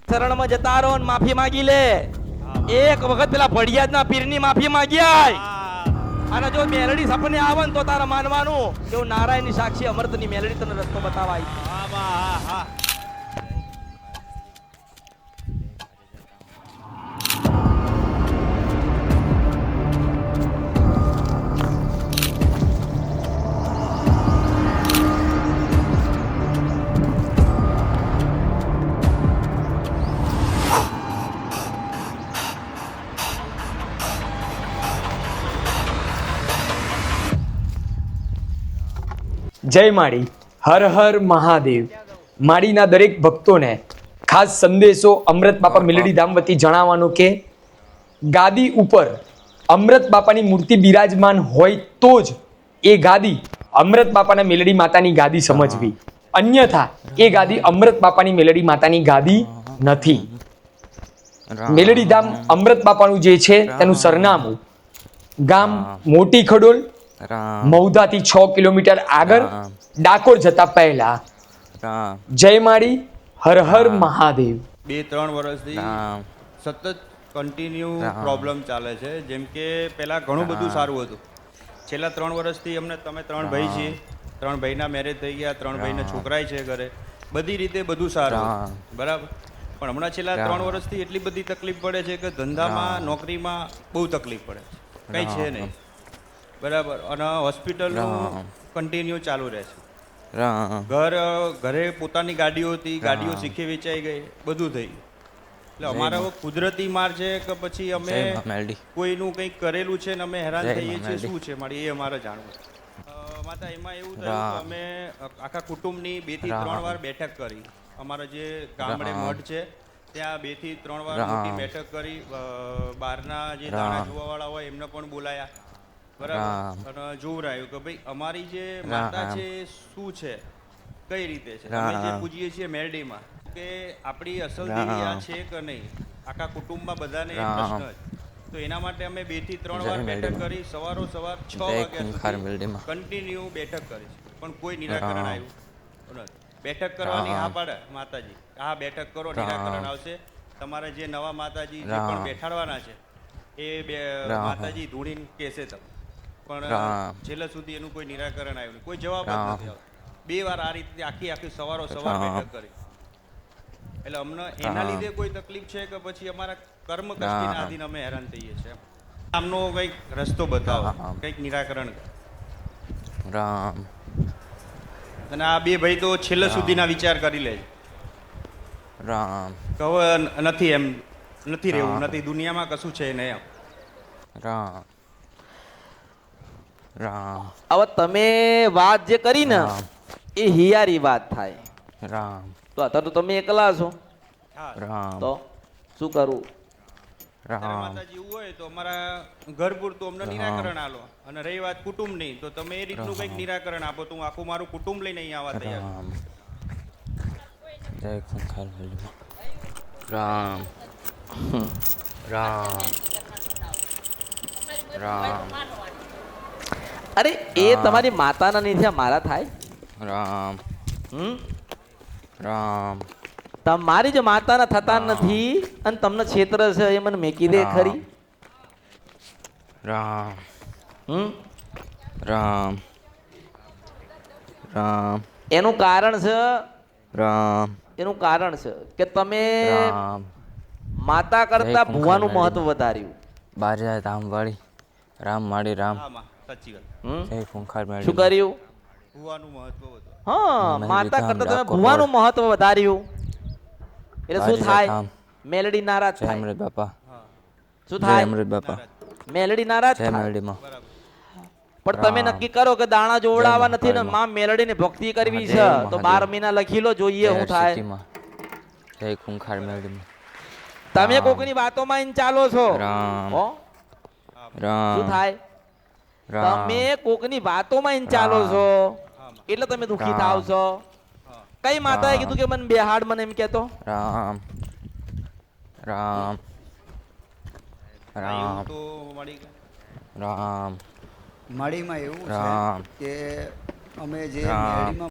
શરણમાં જતા રહો ને માફી માંગી લે. એક વખત પેલા ભડિયાદના પીરની માફી માંગી આય. અને જો મેલડી સપને આવે ને તો તારે માનવાનું કે હું નારાયણની સાક્ષી અમૃતની મેલડી તને રસ્તો બતાવાય. જય માળી. હર હર મહાદેવ. માળીના દરેક ભક્તોને ખાસ સંદેશો અમૃત બાપા મેલડી ધામ વતી જણાવવાનો કે ગાદી ઉપર અમૃત બાપાની મૂર્તિ બિરાજમાન હોય તો જ એ ગાદી અમૃત બાપાના મેલડી માતાની ગાદી સમજવી, અન્યથા એ ગાદી અમૃત બાપાની મેલડી માતાની ગાદી નથી. મેલડી ધામ અમૃત બાપાનું જે છે તેનું સરનામું ગામ મોટી ખડોલ, મૌધાથી 6 કિલોમીટર આગળ, ડાકોર જતા પહેલા. જય માળી. હર હર મહાદેવ. 2-3 વર્ષથી સતત કન્ટિન્યુ પ્રોબ્લેમ ચાલે છે. જેમ કે પહેલાં ઘણું બધું સારું હતું. છેલ્લા 3 વર્ષથી અમને તમે 3 ભાઈ છીએ, 3 ભાઈના મેરેજ થઈ ગયા, 3 ભાઈના છોકરાય છે ઘરે, બધી રીતે બધું સારું બરાબર. પણ હમણાં છેલ્લા 3 વર્ષથી એટલી બધી તકલીફ પડે છે કે ધંધામાં નોકરીમાં બહુ તકલીફ પડે છે, કંઈ છે નહીં બરાબર. અને હોસ્પિટલનું કન્ટિન્યુ ચાલુ રહે છે. ઘરે પોતાની ગાડીઓ હતી, ગાડીઓ શીખે વેચાઈ ગઈ, બધું થઈ ગયું. એટલે અમારે હવે કુદરતી માર છે કે પછી અમે કોઈનું કંઈક કરેલું છે ને અમે હેરાન થઈએ છીએ, શું છે મારી એ અમારે જાણવું. માતા એમાં એવું થયું કે અમે આખા કુટુંબની 2 થી 3 વાર બેઠક કરી. અમારા જે ગામડે મઠ છે ત્યાં 2 થી 3 વાર મોટી બેઠક કરી. બહારના જે દાણા જોવાવાળા હોય એમને પણ બોલાયા બરાબર. અને જોવરાયું કે ભાઈ અમારી જે માતા છે શું છે, કઈ રીતે છે, અમે જે પૂજીએ છીએ મેરડીમાં કે આપણી અસલ દેવી આ છે કે નહીં, આખા કુટુંબમાં બધાને એ પ્રશ્ન છે. તો એના માટે અમે 2 થી 3 વાર બેઠક કરી. સવાર 6 વાગ્યા સુધી કન્ટિન્યુ બેઠક કરી છે, પણ કોઈ નિરાકરણ આવ્યું નથી. બેઠક કરવાની હા પાડે માતાજી, હા બેઠક કરો, નિરાકરણ આવશે. તમારા જે નવા માતાજી જે પણ બેઠાડવાના છે એ માતાજી ધૂણીને કહેશે તમે, પણ છેલ્લા સુધી એનું કોઈ નિરાકરણ આવ્યું નહીં, કોઈ જવાબ જ નથી આવતો. 2 વાર આ રીતે આખી સવાર બેઠક કરી. એટલે અમને એના લીધે કોઈ તકલીફ છે કે પછી અમારા કર્મ કષ્ટીના આધીન અમે હેરાન થઈએ છીએ. આમનો કંઈક રસ્તો બતાવો, કંઈક નિરાકરણ. અને આ 2 ભાઈ તો છેલ્લા સુધીના વિચાર કરી લે છે. હવે નથી એમ નથી રહેવું, નથી દુનિયામાં કશું છે નહીં. હવે તમે વાત જે કરી ને એ હિયારી વાત થાય. તો અત્યારે તો તમે એકલા છો, તો શું કરવું? માતાજી એવું હોય તો અમારા ઘર પૂરતું અમને નિરાકરણ આલો. અને રહી વાત કુટુંબ નહીં તો તમે એ રીતનું કંઈક નિરાકરણ આપો તો હું આખું મારું કુટુંબ લઈને અહીં આવવા તૈયાર. રામ રામ રામ. અરે એ તમારી માતાના નહીં થયા, મારા થાય. રામ રામ. તમારી જ માતાના થતા નથી અને તમને ક્ષેત્ર છે એ મને મેકી દે ખરી. રામ રામ રામ. એનું કારણ છે, રામ એનું કારણ છે કે તમે માતા કરતા ભુવાનું મહત્વ વધાર્યું. બાજા ધામવાળી રામ માળી રામ. સાચી વાત. શું કર્યું? ભુવાનું મહત્વ હતું. હા, માતા કરતા તમે ભુવાનું મહત્વ વધાર્યું. એટલે શું થાય? મેલડી નારાજ થાય. અમૃત બાપા. શું થાય? અમૃત બાપા. મેલડી નારાજ થાય. મેલડીમાં પણ તમે નક્કી કરો કે દાણા જોવડાવવા નથી ને માં મેલડીને ભક્તિ કરવી છે તો 12 મહિના લખી લો, જોઈએ શું થાય. જય ખૂંખાર મેલડીમાં. તમે કોકની વાતોમાં ઈન ચાલો છો. રામ રામ. શું થાય? તમે કોકની વાતોમાં ઈન ચાલો છો એટલે તમે દુખી થાવ છો. કઈ માતાએ કીધું કે મને બેહાડ, મને એમ કહેતો? રામ રામ રામ તો મળી રામ. માળીમાં એવું છે કે અમે જે મેળીમાં